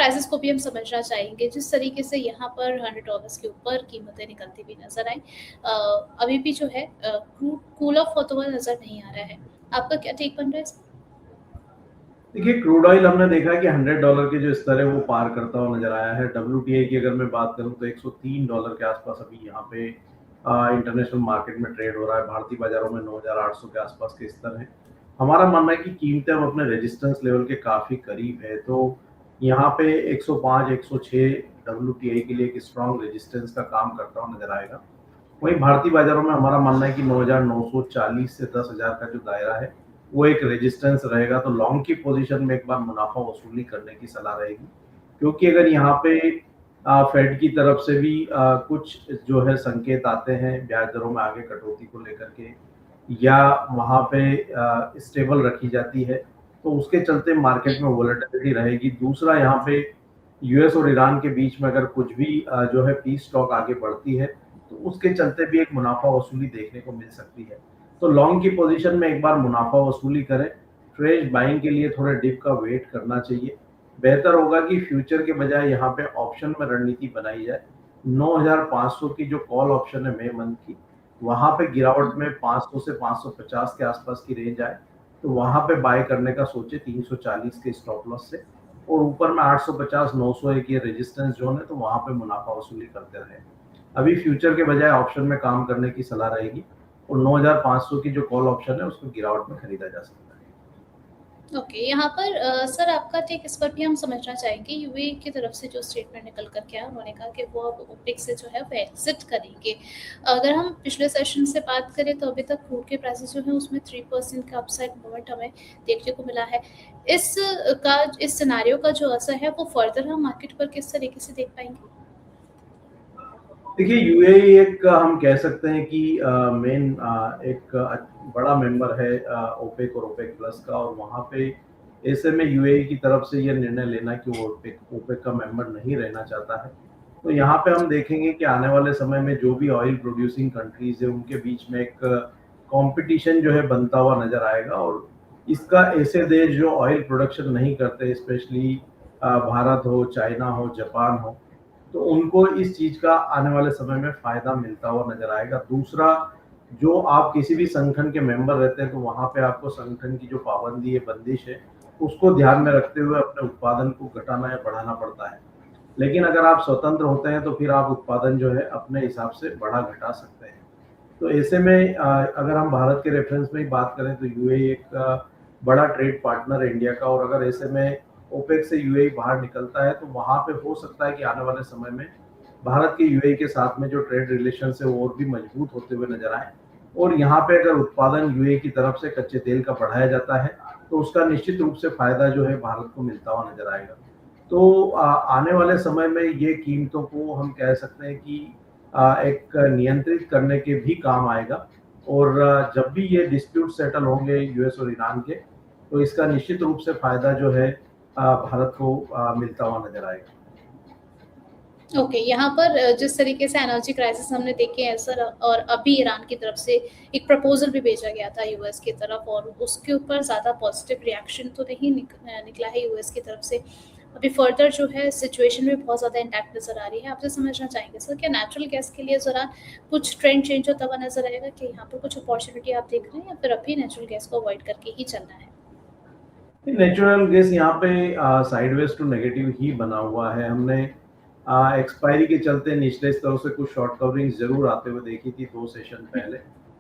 Prices को भी हम समझना चाहेंगे, जिस तरीके से यहाँ पर $100 के ऊपर कीमतें निकलती हुई नज़र आई। अभी भी जो है क्रूड कूल ऑफ होता हुआ नज़र नहीं आ रहा है। आपका क्या टेक बन रहा है इस पर? देखिए, क्रूड ऑयल हमने देखा है कि $100 के जो स्तर है वो पार करता हुआ नज़र आया है। WTI की अगर मैं बात करूँ तो $103 के आसपास अभी यहाँ पे इंटरनेशनल मार्केट में ट्रेड हो रहा है। भारतीय बाज़ारों में 9,800 के आसपास के स्तर हैं। हमारा मानना है कि कीमतें अब अपने रेजिस्टेंस लेवल के काफ़ी करीब है, तो यहाँ पे 105, 106 WTI के लिए एक स्ट्रॉन्ग रेजिस्टेंस का काम करता हुआ नज़र आएगा। वहीं भारतीय बाज़ारों में हमारा मानना है कि 9,940 से 10,000 का जो दायरा है, वो एक रेजिस्टेंस रहेगा। तो लॉन्ग की पोजीशन में एक बार मुनाफा वसूली करने की सलाह रहेगी, क्योंकि अगर यहाँ पे फेड की तरफ से भी कुछ जो है संकेत आते हैं ब्याज दरों में आगे कटौती को लेकर के, या वहाँ पे स्टेबल रखी जाती है, तो उसके चलते मार्केट में वोलेटिलिटी रहेगी। दूसरा, यहाँ पे यूएस और ईरान के बीच में अगर कुछ भी जो है पीस टॉक आगे बढ़ती है, तो उसके चलते भी एक मुनाफा वसूली देखने को मिल सकती है। तो लॉन्ग की पोजीशन में एक बार मुनाफा वसूली करें, फ्रेश बाइंग के लिए थोड़े डिप का वेट करना चाहिए। बेहतर होगा कि फ्यूचर के बजाय यहाँ पे ऑप्शन में रणनीति बनाई जाए। 9,500 की जो कॉल ऑप्शन है मई मंथ की, वहाँ पे गिरावट में 500 से 550 के आसपास की रेंज आए, तो वहाँ पे बाय करने का सोचे 340 के स्टॉप लॉस से, और ऊपर में 850, 901 ये रेजिस्टेंस जोन है, तो वहाँ पे मुनाफा वसूली करते रहे। अभी फ्यूचर के बजाय ऑप्शन में काम करने की सलाह रहेगी, और 9,500 की जो कॉल ऑप्शन है उसको गिरावट में खरीदा जा सकता है। ओके, यहाँ पर सर आपका टेक इस पर भी हम समझना चाहेंगे। यूएई की तरफ से जो स्टेटमेंट निकल कर के आया, उन्होंने कहा कि वो अब ओपेक से जो है वो एग्जिट करेंगे। अगर हम पिछले सेशन से बात करें तो अभी तक क्रूड के प्राइसेस जो है उसमें 3% का अपसाइड मोमेंट हमें देखने को मिला है। इस सिनारियो का जो असर है वो फर्दर हम मार्केट पर किस तरीके से देख पाएंगे? देखिए, यूएई एक हम कह सकते हैं कि मेन एक बड़ा मेंबर है ओपेक और ओपेक प्लस का, और वहाँ पे ऐसे में यूएई की तरफ से ये निर्णय लेना कि वो ओपेक ओपेक का मेंबर नहीं रहना चाहता है। तो यहाँ पे हम देखेंगे कि आने वाले समय में जो भी ऑयल प्रोड्यूसिंग कंट्रीज है उनके बीच में एक कंपटीशन जो है बनता हुआ नजर आएगा, और इसका ऐसे देश जो ऑयल प्रोडक्शन नहीं करते, स्पेशली भारत हो, चाइना हो, जापान हो, तो उनको इस चीज का आने वाले समय में फायदा मिलता हुआ नजर आएगा। दूसरा, जो आप किसी भी संगठन के मेंबर रहते हैं, तो वहां पे आपको संगठन की जो पाबंदी है, बंदिश है, उसको ध्यान में रखते हुए अपने उत्पादन को घटाना या बढ़ाना पड़ता है। लेकिन अगर आप स्वतंत्र होते हैं तो फिर आप उत्पादन जो है अपने हिसाब से बढ़ा घटा सकते हैं। तो ऐसे में अगर हम भारत के रेफरेंस में ही बात करें तो यूएई एक बड़ा ट्रेड पार्टनर है इंडिया का, और अगर ऐसे में ओपेक से यूएई बाहर निकलता है, तो वहां पे हो सकता है कि आने वाले समय में भारत के यूएई के साथ में जो ट्रेड रिलेशन है वो और भी मजबूत होते हुए नजर आए। और यहाँ पे अगर उत्पादन यूएई की तरफ से कच्चे तेल का बढ़ाया जाता है, तो उसका निश्चित रूप से फायदा जो है भारत को मिलता हुआ नजर आएगा। तो आने वाले समय में ये कीमतों को हम कह सकते हैं कि एक नियंत्रित करने के भी काम आएगा। और जब भी ये डिस्प्यूट सेटल होंगे यूएस और ईरान के, तो इसका निश्चित रूप से फायदा जो है भारत को मिलता हुआ नजर आएगा। ओके, यहाँ पर जिस तरीके से एनर्जी क्राइसिस हमने देखे हैं सर, और अभी ईरान की तरफ से एक प्रपोजल भी भेजा गया था यूएस की तरफ, और उसके ऊपर ज़्यादा पॉजिटिव रिएक्शन तो नहीं निकला है यूएस की तरफ से। अभी फर्दर जो है सिचुएशन में बहुत ज़्यादा इंटैक्ट नज़र आ रही है। आपसे समझना चाहेंगे सर, क्या नेचुरल गैस के लिए ज़रा कुछ ट्रेंड चेंज होता हुआ नज़र आएगा, कि यहाँ पर कुछ अपॉर्चुनिटी आप देख रहे हैं, या फिर अभी नेचुरल गैस को अवॉइड करके ही चलना है? नेचुरल गैस यहाँ पे साइडवेज टू नेगेटिव ही बना हुआ है। हमने एक्सपायरी के चलते निचले स्तरों से कुछ शॉर्ट कवरिंग जरूर आते हुए देखी थी 2 सेशन पहले,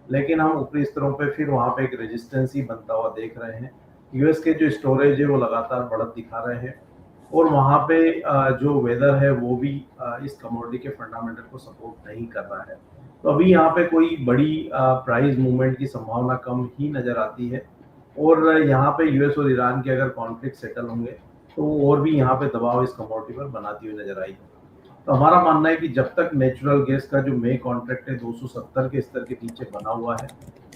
लेकिन हम ऊपरी स्तरों पे फिर वहाँ पे एक रेजिस्टेंस ही बनता हुआ देख रहे हैं। यूएस के जो स्टोरेज है वो लगातार बढ़त दिखा रहे हैं, और वहाँ पे जो वेदर है वो भी इस कमोडिटी के फंडामेंटल को सपोर्ट नहीं कर रहा है। तो अभी यहाँ पे कोई बड़ी प्राइस मूवमेंट की संभावना कम ही नजर आती है, और यहाँ पे यूएस और ईरान के अगर कॉन्फ्लिक्ट सेटल होंगे तो और भी यहाँ पे दबाव इस कमोडिटी पर बनाती हुई नजर आएगी। तो हमारा मानना है कि जब तक नेचुरल गैस का जो मे कॉन्ट्रैक्ट है 270 के स्तर के नीचे बना हुआ है,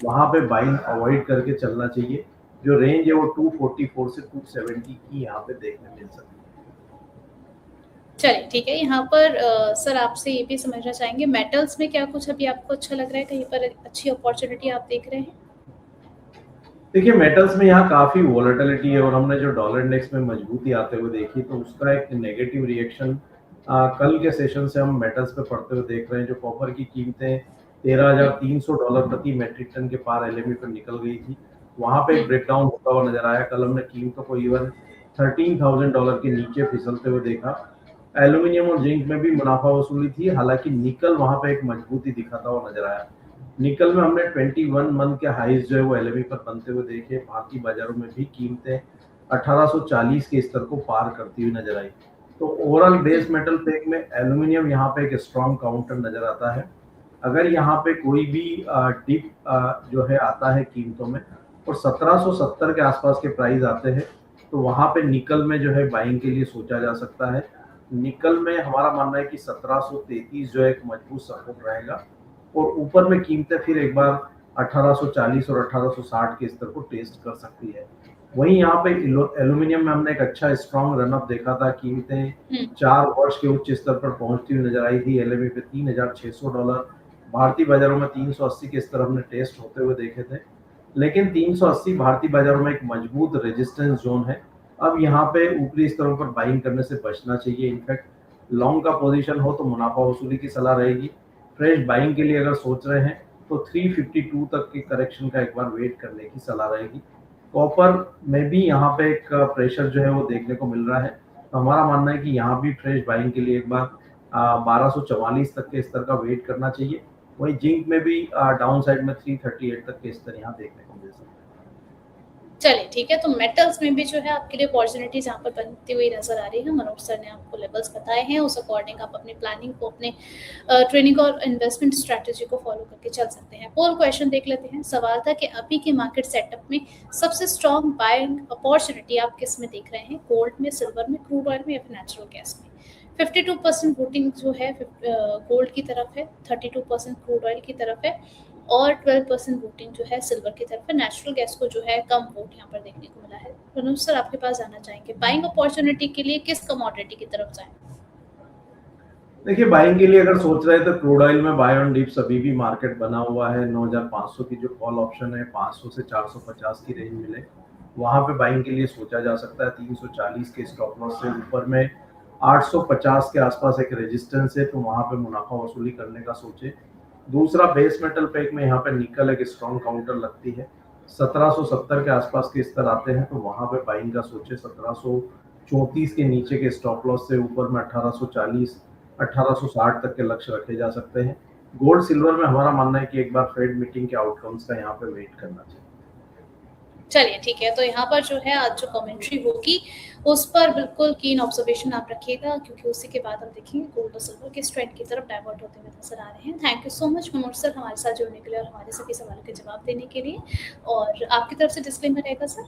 वहां पे बाइंग अवॉइड करके चलना चाहिए। जो रेंज है वो 244 से 270 की यहाँ पे देखने मिल सकती है। चलिए ठीक है। यहाँ पर सर आपसे ये भी समझना चाहेंगे, मेटल्स में क्या कुछ अभी आपको अच्छा लग रहा है, कहीं पर अच्छी अपॉर्चुनिटी आप देख रहे हैं? देखिए मेटल्स में यहाँ काफ़ी वोलेटिलिटी है और हमने जो डॉलर इंडेक्स में मजबूती आते हुए देखी तो उसका एक नेगेटिव रिएक्शन कल के सेशन से हम मेटल्स पे पड़ते हुए देख रहे हैं। जो कॉपर की कीमतें हुँ, $13,300 प्रति मेट्रिक टन के पार एलएमई पर निकल गई थी, वहाँ पे हुँ, एक ब्रेकडाउन होता हुआ नजर आया। कल हमने कीमतों को इवन $13,000 के नीचे फिसलते हुए देखा। एल्यूमिनियम और जिंक में भी मुनाफा वसूली थी, हालांकि निकल वहाँ पे एक मजबूती दिखाता हुआ नजर आया। निकल में हमने 21 मंथ के हाईज जो है वो एलएमई पर बनते हुए देखे। भारतीय बाजारों में भी कीमतें 1840 के स्तर को पार करती हुई नजर आई। तो ओवरऑल हुँ, बेस मेटल पैक में एल्यूमिनियम यहाँ पे एक स्ट्रॉन्ग काउंटर नजर आता है। अगर यहाँ पे कोई भी डिप जो है आता है कीमतों में और 1770 के आसपास के प्राइस आते हैं तो वहाँ पे निकल में जो है बाइंग के लिए सोचा जा सकता है। निकल में हमारा मानना है कि 1733 जो है एक मजबूत सपोर्ट रहेगा और ऊपर में कीमतें फिर एक बार 1840 और 1860 के स्तर को टेस्ट कर सकती है। वहीं यहाँ पे एल्यूमिनियम में हमने एक अच्छा स्ट्रॉन्ग रनअप देखा था। कीमतें हुँ, 4 वर्ष के उच्च स्तर पर पहुंचती हुई नजर आई थी। एलएमई पे $3600, भारतीय बाजारों में 380 के स्तर हमने टेस्ट होते हुए देखे थे। लेकिन 380 भारतीय बाजारों में एक मजबूत रेजिस्टेंस जोन है। अब यहाँ पे ऊपरी स्तरों पर बाइंग करने से बचना चाहिए। इनफैक्ट लॉन्ग का पोजीशन हो तो मुनाफा वसूली की सलाह रहेगी। फ्रेश बाइंग के लिए अगर सोच रहे हैं तो 352 तक के करेक्शन का एक बार वेट करने की सलाह रहेगी। कॉपर में भी यहाँ पे एक प्रेशर जो है वो देखने को मिल रहा है। तो हमारा मानना है कि यहाँ भी फ्रेश बाइंग के लिए एक बार 1244 तक के स्तर का वेट करना चाहिए। वहीं जिंक में भी डाउन साइड में 338 तक के स्तर यहाँ देखने को मिल सकते हैं। चलिए ठीक है, तो मेटल्स में भी जो है आपके लिए अपॉर्च्युनिटीज़ यहाँ पर बनती हुई नज़र आ रही है। मनोज सर ने आपको लेवल्स बताए हैं, उस अकॉर्डिंग आप अपनी प्लानिंग को, अपने ट्रेनिंग और इन्वेस्टमेंट स्ट्रैटेजी को फॉलो करके चल सकते हैं। पोल क्वेश्चन देख लेते हैं। सवाल था कि अभी के मार्केट सेटअप में सबसे स्ट्रॉन्ग बाइंग अपॉर्च्युनिटी आप किस में देख रहे हैं? गोल्ड में, सिल्वर में, क्रूड ऑयल में या फिर नेचुरल गैस में? 52% वोटिंग जो है गोल्ड की तरफ है, 32% क्रूड ऑयल की तरफ है और 12% वोटिंग जो है सिल्वर की तरफ है। नेचुरल गैस को जो है कम वोट यहाँ पर देखने को मिला है। मनोज सर आपके पास जाना चाहेंगे, बाइंग अपॉर्चुनिटी के लिए किस कमोडिटी की तरफ जाएं? देखिए बाइंग के लिए अगर सोच रहे हैं तो क्रूड ऑयल में बाय ऑन डिप्स अभी भी मार्केट बना हुआ है। 9500 की जो कॉल ऑप्शन है 500 से 450 की रेंज मिले वहां पे बाइंग के लिए सोचा जा सकता है। 340 के स्टॉप लॉस से ऊपर में 850 के आसपास एक रेजिस्टेंस है तो वहां पे मुनाफा वसूली करने का सोचे। दूसरा बेस मेटल पैक में यहाँ पे निकल एक स्ट्रॉन्ग काउंटर लगती है। 1770 के आसपास के स्तर आते हैं तो वहां पे बाइंग का सोचे। 1734 के नीचे के स्टॉप लॉस से ऊपर में 1840 1860 तक के लक्ष्य रखे जा सकते हैं। गोल्ड सिल्वर में हमारा मानना है कि एक बार फेड मीटिंग के आउटकम्स का यहाँ पे वेट करना चाहिए। चलिए ठीक है, तो यहाँ पर जो है आज जो कमेंट्री होगी उस पर बिल्कुल कीन ऑब्जर्वेशन आप रखिएगा, क्योंकि उसी के बाद हम देखेंगे गोल्ड और सिल्वर किस ट्रेंड की तरफ डाइवर्ट होते हुए नजर आ रहे हैं। Thank you so much Manoj sir हमारे साथ जुड़ने के लिए और हमारे सभी सवालों के जवाब देने के लिए। और आपकी तरफ से डिस्क्लेमर रहेगा सर?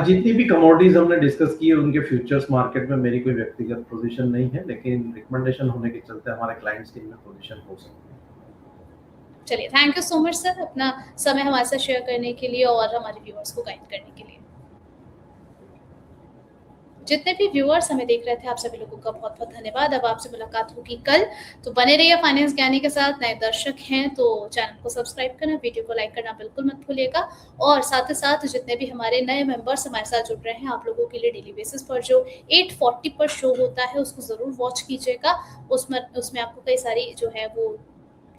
जितनी भी कमोडिटीज हमने डिस्कस की है उनके फ्यूचर्स मार्केट में मेरी कोई व्यक्तिगत पोजीशन नहीं है, लेकिन रिकमेंडेशन होने के चलते हमारे क्लाइंट्स की इनमें पोजीशन हो सकती है। चलिए thank you so much sir अपना समय हमारे साथ शेयर करने के लिए और हमारे व्यूअर्स को गाइड करने के लिए। जितने भी व्यूअर्स हमें देख रहे थे आप सभी लोगों का बहुत बहुत धन्यवाद। अब आपसे मुलाकात होगी कल, तो बने रहिए फाइनेंस ज्ञानी के साथ। नए दर्शक हैं तो चैनल को सब्सक्राइब करना, वीडियो को लाइक करना बिल्कुल मत भूलिएगा। और साथ ही साथ जितने भी हमारे नए मेंबर्स हमारे साथ जुड़ रहे हैं, आप लोगों के लिए डेली बेसिस पर जो 8:40 पर शो होता है उसको ज़रूर वॉच कीजिएगा। उसमें आपको कई सारी जो है वो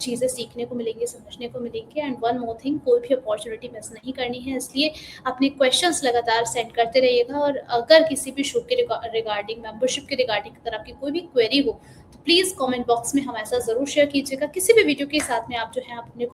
चीज़ें सीखने को मिलेंगी, समझने को मिलेंगी। एंड वन मोर थिंग, कोई भी अपॉर्चुनिटी मिस नहीं करनी है, इसलिए अपने क्वेश्चंस लगातार सेंड करते रहिएगा। और अगर किसी भी शो के रिगार्डिंग, मेंबरशिप के रिगार्डिंग अगर आपकी कोई भी क्वेरी हो तो प्लीज़ कमेंट बॉक्स में हमारे साथ ज़रूर शेयर कीजिएगा। किसी भी वीडियो के साथ में आप जो है अपने